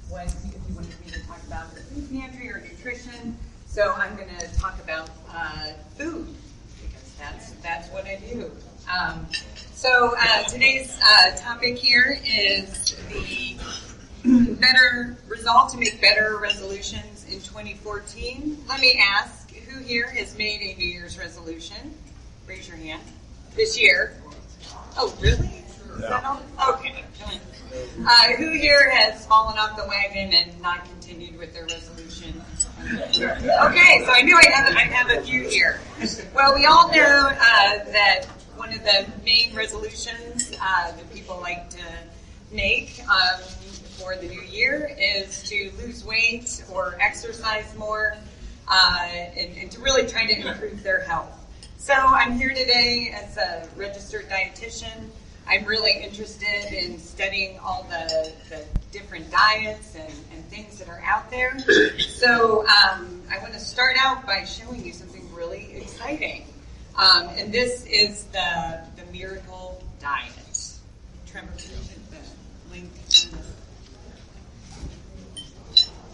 was if you wanted me to talk about the food pantry or nutrition. So I'm going to talk about food, because that's what I do. So today's topic here is the resolve to make better resolutions in 2014. Let me ask, who here has made a New Year's resolution? Raise your hand. This year? Oh, really? Yeah. Okay. Who here has fallen off the wagon and not continued with their resolution? Okay, so I knew I'd have a few here. Well, we all know that one of the main resolutions that people like to make for the new year is to lose weight or exercise more and to really try to improve their health. So I'm here today as a registered dietitian. I'm really interested in studying all the different diets and things that are out there. So I want to start out by showing you something really exciting. And this is the Miracle Diet. Trevor, can you hit the link?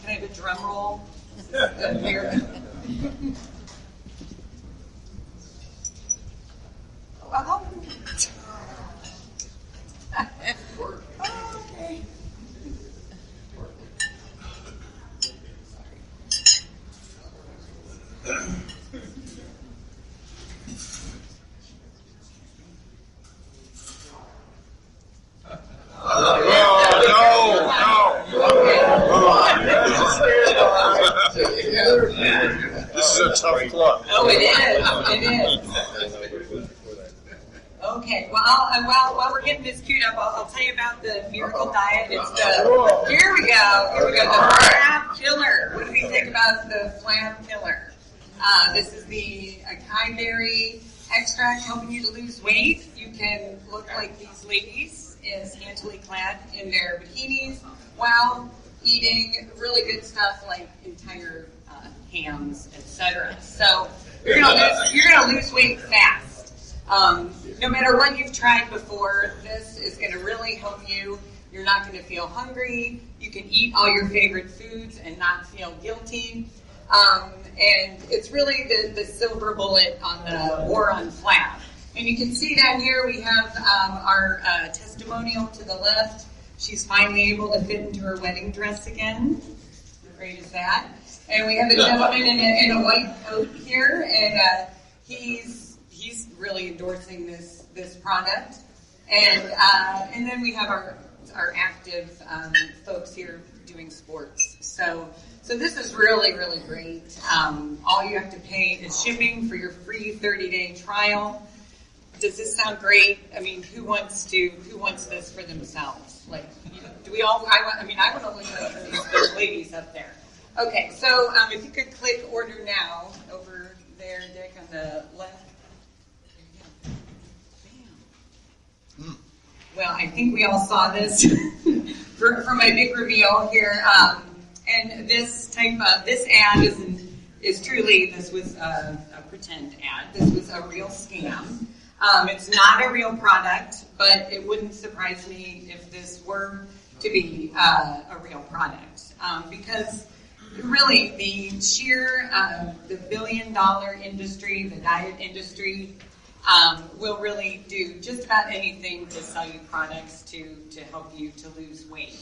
Can I have a drum roll? The Miracle. Oh. Okay. This is a tough club. Oh, it is. It is. Okay. Well, while we're getting this queued up, I'll tell you about the Miracle Diet. It's here we go. The Flab Killer. What do we think about the Flab Killer? This is the acai berry extract helping you to lose weight. You can look like these ladies, scantily clad in their bikinis, while eating really good stuff like entire hams, etc. So you're gonna lose weight fast. No matter what you've tried before, this is going to really help you. You're not going to feel hungry. You can eat all your favorite foods and not feel guilty. And it's really the silver bullet on the war on Flab. And you can see down here we have our testimonial to the left. She's finally able to fit into her wedding dress again. How great is that? And we have a gentleman in a white coat here, and he's really endorsing this product. And then we have our active folks here doing sports. So this is really, really great. All you have to pay is shipping for your free 30-day trial. Does this sound great? I mean, who wants this for themselves? Like, do we all? I want to look like these ladies up there. Okay, so if you could click order now over there, Dick, on the left. Well, I think we all saw this for my big reveal here. And this ad is truly, this was a pretend ad. This was a real scam. It's not a real product, but it wouldn't surprise me if this were to be a real product. Because really the sheer, the billion-dollar industry, the diet industry, will really do just about anything to sell you products to help you to lose weight.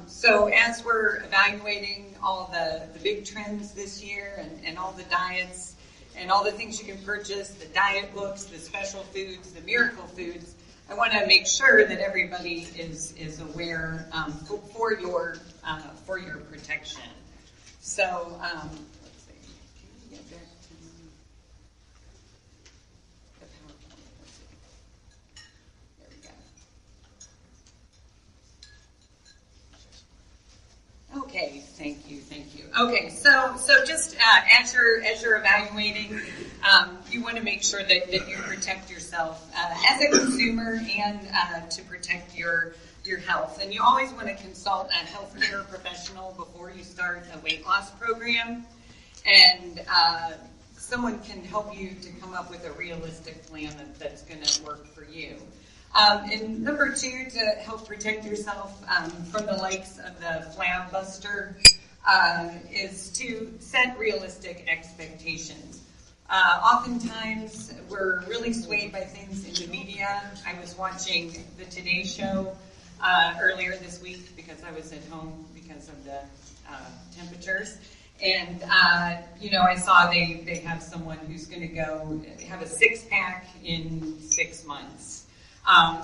So as we're evaluating all the big trends this year and all the diets and all the things you can purchase, the diet books, the special foods, the miracle foods, I want to make sure that everybody is aware for your protection. So let's see. Can you get back to the PowerPoint? Let's see. There we go. Okay, thank you. Okay, so just as you're evaluating, you want to make sure that you protect yourself as a consumer and to protect your health. And you always want to consult a healthcare professional before you start a weight loss program. And someone can help you to come up with a realistic plan that's going to work for you. And number 2, to help protect yourself from the likes of the flab buster, is to set realistic expectations. Oftentimes, we're really swayed by things in the media. I was watching the Today Show earlier this week because I was at home because of the temperatures. And, I saw they have someone who's going to go have a 6-pack in 6 months.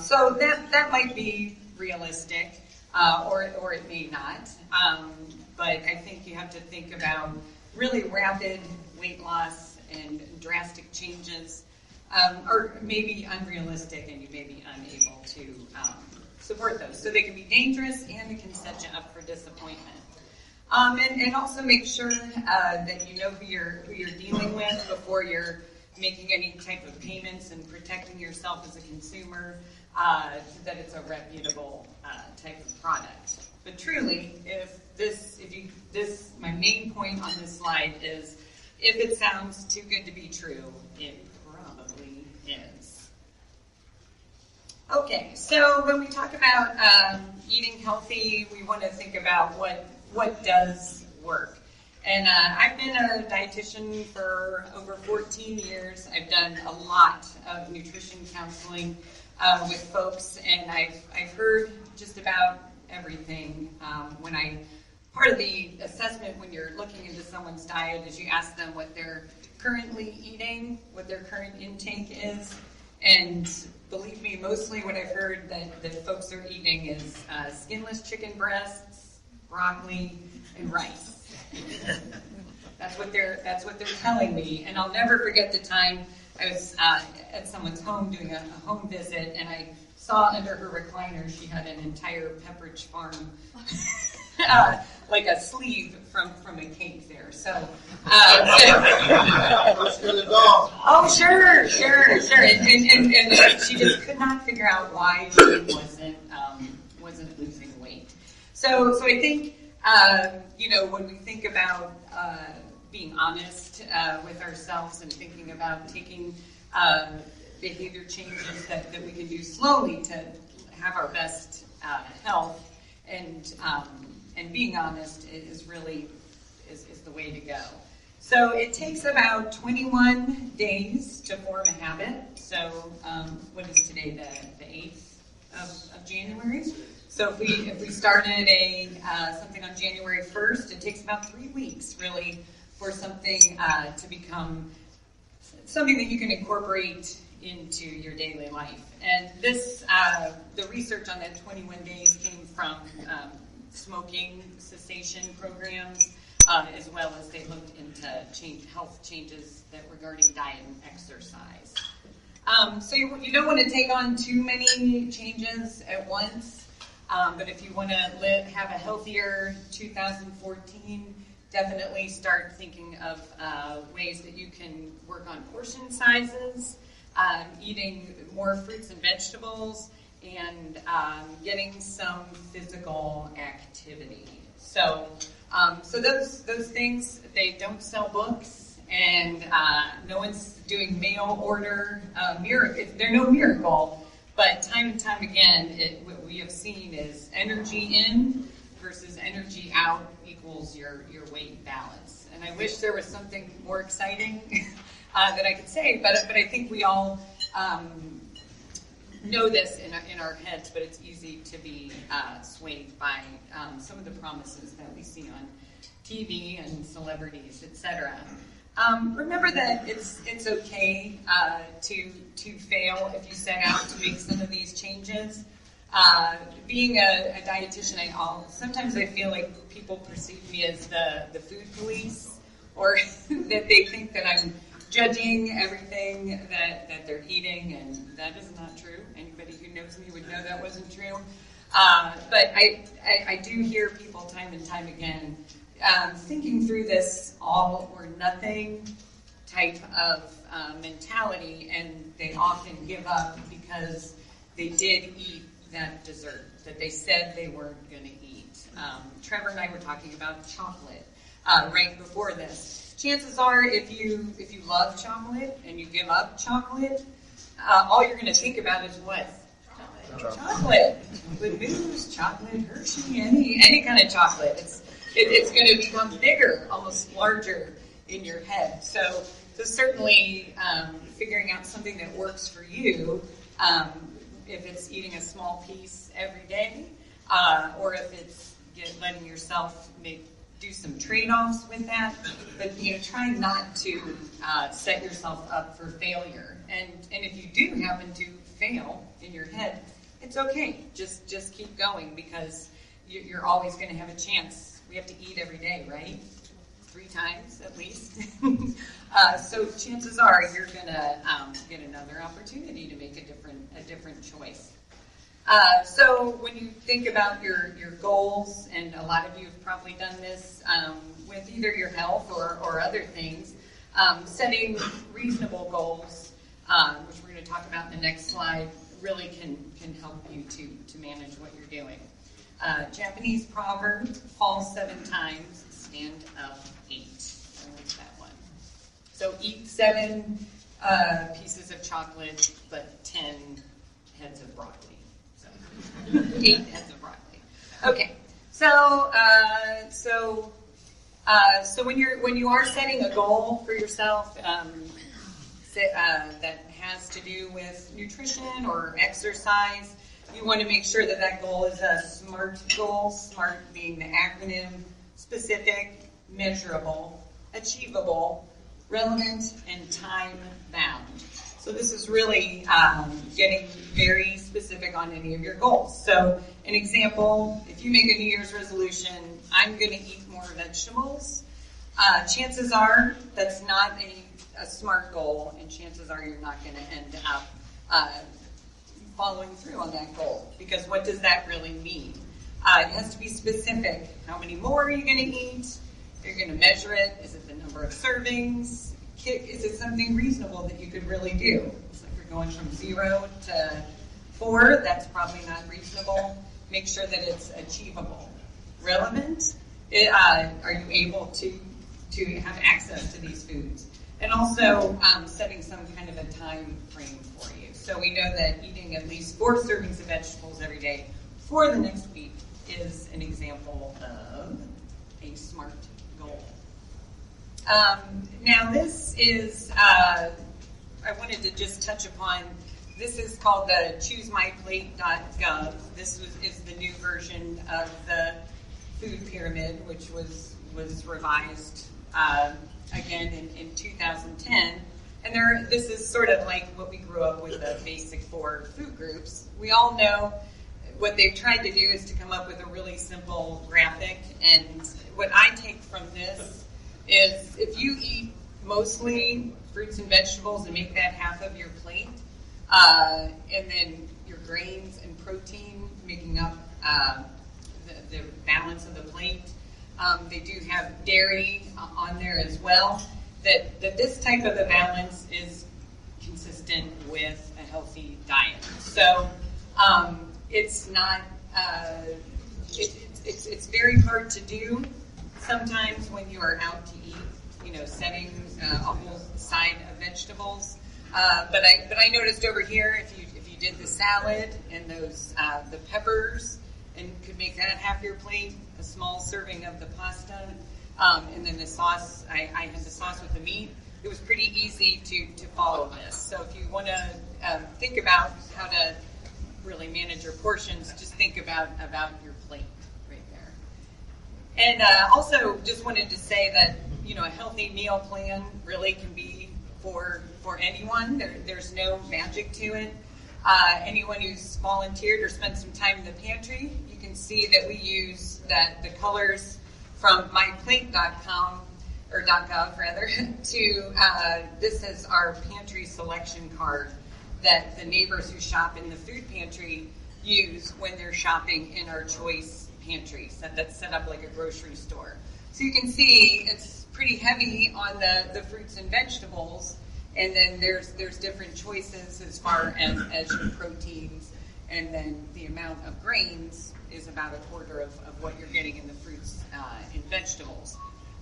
So that might be realistic, or it may not. But I think you have to think about really rapid weight loss and drastic changes, or maybe unrealistic, and you may be unable to support those. So they can be dangerous, and it can set you up for disappointment. And also make sure that you know who you're dealing with before you're making any type of payments, and protecting yourself as a consumer, that it's a reputable type of product. But truly, my main point on this slide is, if it sounds too good to be true, it probably is. Okay, so when we talk about eating healthy, we want to think about what does work. And I've been a dietitian for over 14 years. I've done a lot of nutrition counseling with folks, and I've heard just about everything. Part of the assessment when you're looking into someone's diet is you ask them what they're currently eating, what their current intake is, and believe me, mostly what I've heard that folks are eating is skinless chicken breasts, broccoli, and rice. That's what they're telling me. And I'll never forget the time I was at someone's home doing a home visit, and I saw under her recliner she had an entire Pepperidge Farm, like a sleeve from a cake there. So, oh sure. And she just could not figure out why she wasn't losing weight. So I think when we think about being honest with ourselves and thinking about taking behavior changes that we can do slowly to have our best health, and being honest is really the way to go. So it takes about 21 days to form a habit. So what is today, the 8th of January? So if we started something on January 1st, it takes about 3 weeks really for something to become something that you can incorporate into your daily life. And this, the research on that 21 days came from smoking cessation programs, as well as they looked into health changes regarding diet and exercise. So you don't want to take on too many changes at once, but if you want to have a healthier 2014, definitely start thinking of ways that you can work on portion sizes, eating more fruits and vegetables, and getting some physical activity. So those things, they don't sell books, and no one's doing mail order miracle. They're no miracle, but time and time again, what we have seen is energy in versus energy out equals your weight balance. And I wish there was something more exciting that I could say, but I think we all know this in our heads, but it's easy to be swayed by some of the promises that we see on TV and celebrities, etc. Remember that it's okay to fail if you set out to make some of these changes. Being a dietitian, sometimes I feel like people perceive me as the food police, or that they think that I'm judging everything that they're eating, and that is not true. Anybody who knows me would know that wasn't true. But I do hear people time and time again thinking through this all or nothing type of mentality, and they often give up because they did eat that dessert that they said they weren't going to eat. Trevor and I were talking about chocolate right before this. Chances are, if you love chocolate and you give up chocolate, all you're going to think about is what? Chocolate. With mousse, chocolate, Hershey, any kind of chocolate. It's going to become bigger, almost larger in your head. So certainly figuring out something that works for you, if it's eating a small piece every day, or if it's letting yourself do some trade-offs with that, but try not to set yourself up for failure. And if you do happen to fail in your head, it's okay. Just keep going, because you're always going to have a chance. We have to eat every day, right? 3 times at least. So chances are you're going to get another opportunity to make a different choice. So when you think about your goals, and a lot of you have probably done this with either your health or other things, setting reasonable goals, which we're going to talk about in the next slide, really can help you to manage what you're doing. Japanese proverb: fall 7 times, stand up 8. I like that one. So eat 7 pieces of chocolate, but 10 heads of broccoli. 8 heads of broccoli. Okay, so when you are setting a goal for yourself that has to do with nutrition or exercise, you want to make sure that goal is a SMART goal. SMART being the acronym: specific, measurable, achievable, relevant, and time bound. So this is really getting very specific on any of your goals. So an example, if you make a New Year's resolution, I'm going to eat more vegetables, chances are that's not a SMART goal, and chances are you're not going to end up following through on that goal, because what does that really mean? It has to be specific. How many more are you going to eat? You're going to measure it. Is it the number of servings? Is it something reasonable that you could really do? It's like you're going from 0 to 4. That's probably not reasonable. Make sure that it's achievable. Relevant? Are you able to have access to these foods? And also setting some kind of a time frame for you. So we know that eating at least 4 servings of vegetables every day for the next week is an example of a SMART goal. Now this is, I wanted to just touch upon, this is called the ChooseMyPlate.gov. This is the new version of the food pyramid, which was revised again in 2010. And this is sort of like what we grew up with, the basic 4 food groups. We all know what they've tried to do is to come up with a really simple graphic. And what I take from this is, if you eat mostly fruits and vegetables and make that half of your plate, and then your grains and protein making up the balance of the plate. They do have dairy on there as well. That this type of a balance is consistent with a healthy diet. So it's not. It's very hard to do sometimes when you are out to eat. Setting a whole side of vegetables. But I noticed over here, if you did the salad and those the peppers, and could make that half your plate, a small serving of the pasta, and then the sauce. I had the sauce with the meat. It was pretty easy to follow this. So if you want to think about how to really manage your portions, just think about your plate right there. And also, just wanted to say that a healthy meal plan really can be for anyone. There's no magic to it. Anyone who's volunteered or spent some time in the pantry, you can see that we use the colors from myplate.com or .gov rather to this is our pantry selection card that the neighbors who shop in the food pantry use when they're shopping in our choice pantries that's set up like a grocery store. So you can see it's pretty heavy on the fruits and vegetables, and then there's different choices as far as your proteins, and then the amount of grains is about a quarter of what you're getting in the fruits and vegetables.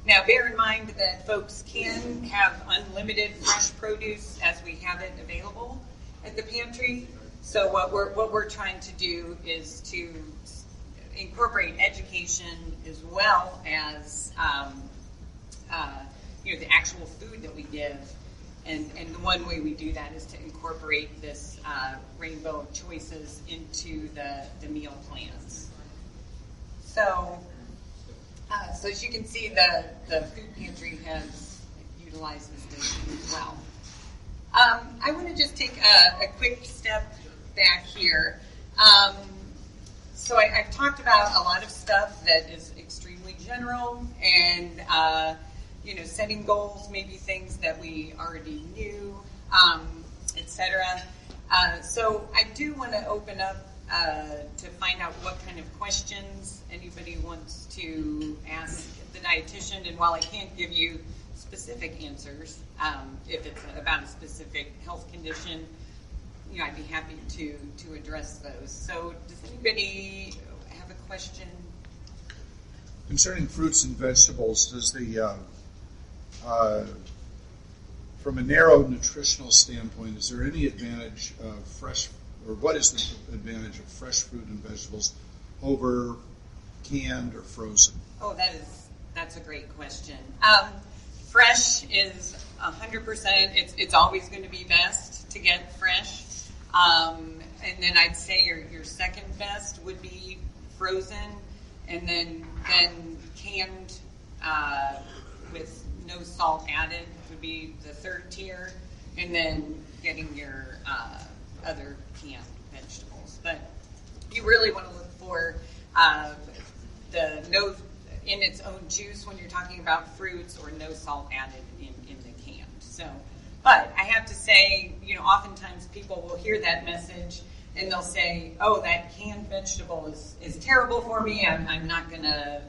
Now bear in mind that folks can have unlimited fresh produce as we have it available at the pantry, So what we're trying to do is to incorporate education as well as the actual food that we give. And the one way we do that is to incorporate this rainbow of choices into the meal plans. So as you can see, the food pantry utilizes this as well. I want to just take a quick step back here. So I've talked about a lot of stuff that is extremely general, and setting goals, maybe things that we already knew, etc. So I do want to open up to find out what kind of questions anybody wants to ask the dietitian. And while I can't give you specific answers, if it's about a specific health condition, I'd be happy to address those. So does anybody have a question? Concerning fruits and vegetables, does from a narrow nutritional standpoint, is there any advantage of what is the advantage of fresh fruit and vegetables over canned or frozen? Oh, that's a great question. Fresh is 100%. It's always going to be best to get fresh. And then I'd say your second best would be frozen, and then canned with no salt added would be the third tier, and then getting your other canned vegetables. But you really want to look for the no in its own juice when you're talking about fruits, or no salt added in the canned. So, but I have to say, oftentimes people will hear that message and they'll say, "Oh, that canned vegetable is terrible for me. I'm not gonna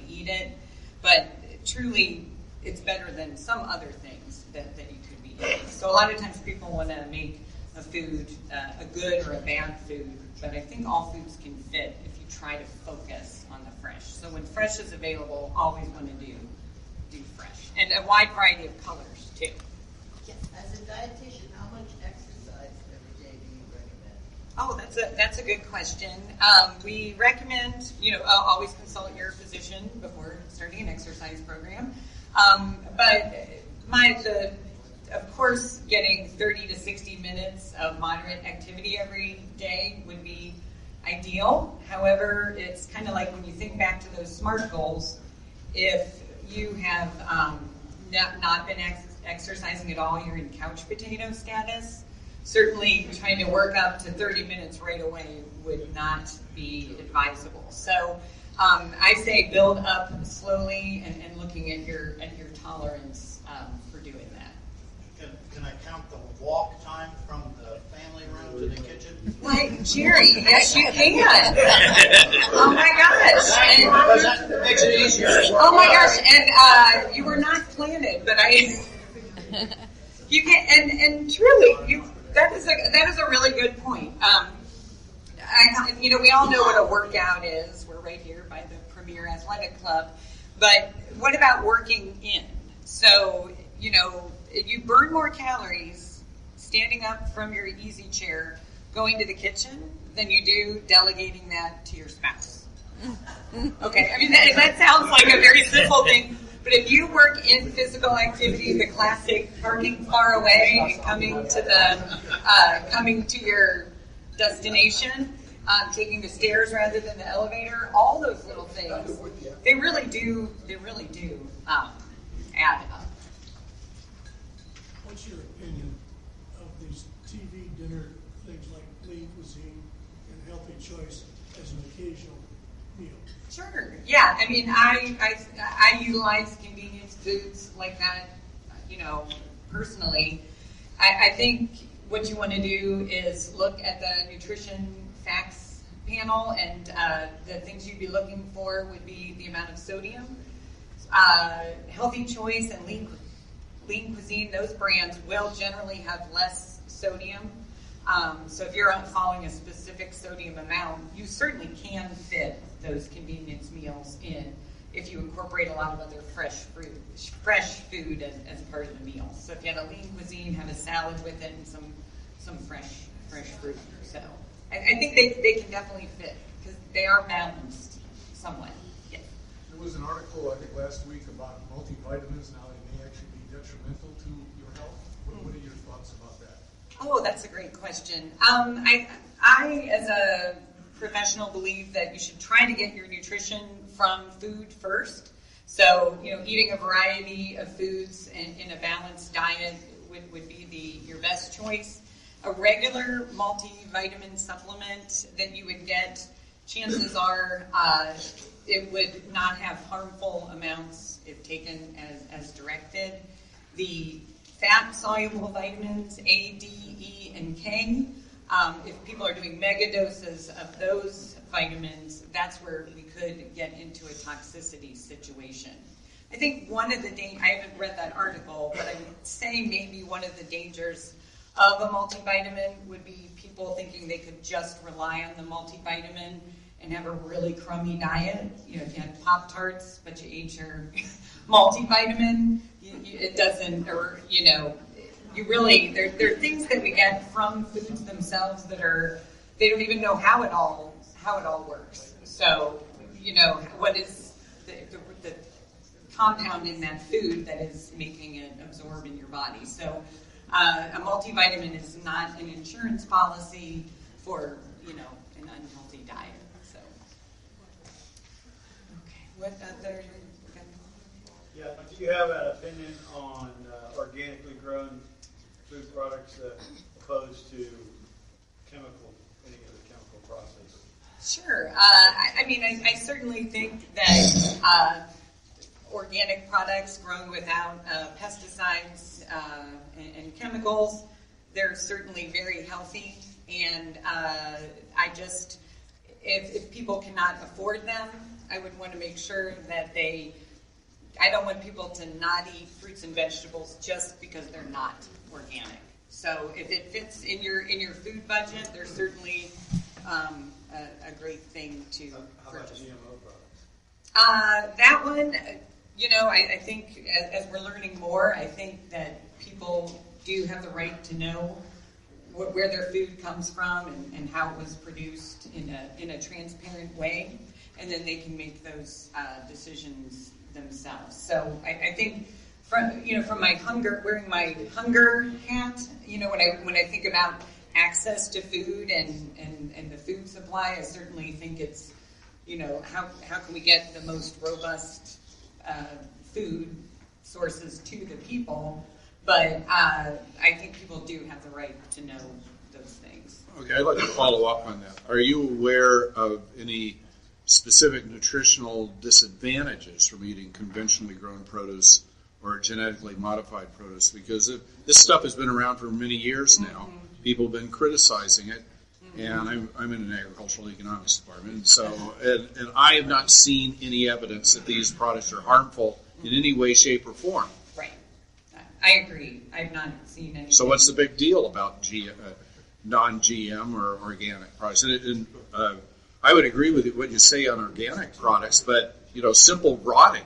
eat it." But truly, it's better than some other things that you could be eating. So a lot of times people want to make a food a good or a bad food, but I think all foods can fit if you try to focus on the fresh. So when fresh is available, always want to do fresh, and a wide variety of colors too. Yes. As a dietitian, how much exercise every day do you recommend? Oh, that's a good question. We recommend, always consult your physician before starting an exercise program. But of course, getting 30 to 60 minutes of moderate activity every day would be ideal. However, it's kind of like when you think back to those SMART goals, if you have not been exercising at all, you're in couch potato status. Certainly trying to work up to 30 minutes right away would not be advisable. So I say build up slowly and looking at your tolerance for doing that. Can I count the walk time from the family room to the kitchen? Why, Jerry, yes you can. Oh my gosh. Because that makes it easier. Oh my gosh, and you were not planted, but you can, and truly, that is a really good point. We all know what a workout is. We're right here by the Premier Athletic Club, but what about working in? So, you burn more calories standing up from your easy chair, going to the kitchen, than you do delegating that to your spouse. Okay, I mean, that sounds like a very simple thing, but if you work in physical activity, the classic parking far away and coming to your destination, taking the stairs rather than the elevator, all those little things, they really do add up. What's your opinion of these TV dinner things like lean cuisine and healthy choice as an occasional meal? Sure. Yeah. I mean, I utilize convenience foods like that, personally. I think what you want to do is look at the nutrition facts panel, and the things you'd be looking for would be the amount of sodium. Healthy choice and lean cuisine, those brands will generally have less sodium. So if you're following a specific sodium amount, you certainly can fit those convenience meals in if you incorporate a lot of other fresh food as part of the meal. So if you had a lean cuisine, have a salad with it and some fresh fresh fruit. So I think they can definitely fit because they are balanced somewhat. Yes. There was an article, I think, last week about multivitamins. Now they may actually be detrimental to your health. What are your thoughts about that? Oh, that's a great question. I, as a professional, believe that you should try to get your nutrition from food first. So, eating a variety of foods in a balanced diet would be your best choice. A regular multivitamin supplement that you would get, chances are it would not have harmful amounts if taken as directed. The fat-soluble vitamins A, D, E, and K, if people are doing mega doses of those vitamins, that's where we could get into a toxicity situation. I think one of the I haven't read that article, but I would say maybe one of the dangers of a multivitamin would be people thinking they could just rely on the multivitamin and have a really crummy diet. If you had Pop-Tarts, but you ate your multivitamin, it doesn't, or, you really, there are things that we get from foods themselves that they don't even know how it all works. So, what is the compound in that food that is making it absorb in your body. So a multivitamin is not an insurance policy for, an unhealthy diet. So, okay, what other? Yeah, do you have an opinion on organically grown food products opposed to any of the chemical process? Sure. I certainly think that organic products grown without pesticides and chemicals, they're certainly very healthy. And if people cannot afford them, I would want to make sure that I don't want people to not eat fruits and vegetables just because they're not organic. So if it fits in your food budget, there's certainly a great thing to purchase. How about GMO products? That one, I think as we're learning more, I think that people do have the right to know where their food comes from and how it was produced in a transparent way, and then they can make those decisions themselves. So I think from my wearing my hunger hat, when I think about access to food and the food supply, I certainly think it's, how can we get the most robust food sources to the people? But I think people do have the right to know those things. Okay, I'd like to follow up on that. Are you aware of any specific nutritional disadvantages from eating conventionally grown produce or genetically modified produce? Because this stuff has been around for many years now. Mm-hmm. People have been criticizing it, and I'm in an agricultural economics department, and so and I have not seen any evidence that these products are harmful in any way, shape, or form. Right. I agree. I've not seen any. So what's the big deal about non-GM or organic products? And I would agree with what you say on organic products, but simple rotting,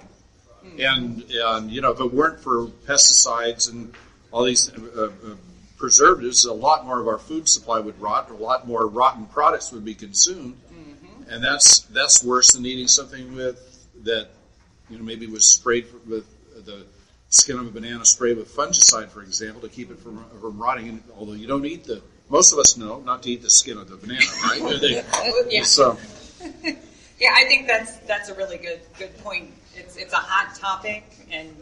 and if it weren't for pesticides and all these preservatives, a lot more of our food supply would rot. A lot more rotten products would be consumed, and that's worse than eating something that maybe was sprayed with the skin of a banana sprayed with fungicide, for example, to keep it from rotting. And although you don't eat most of us know not to eat the skin of the banana, right? Yeah. So, yeah, I think that's a really good point. It's a hot topic, and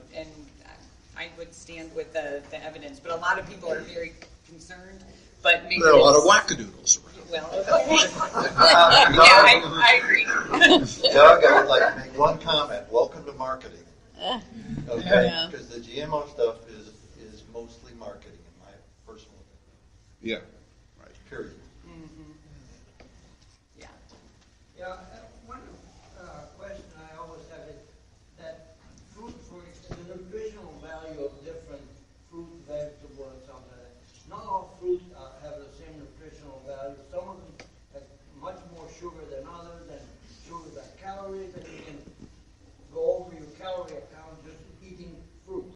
I would stand with the evidence, but a lot of people are very concerned. But maybe there are a lot of wackadoodles around. Well, I agree. Doug, I would like to make one comment. Welcome to marketing. Okay, because the GMO stuff is mostly marketing, in my personal opinion. Yeah.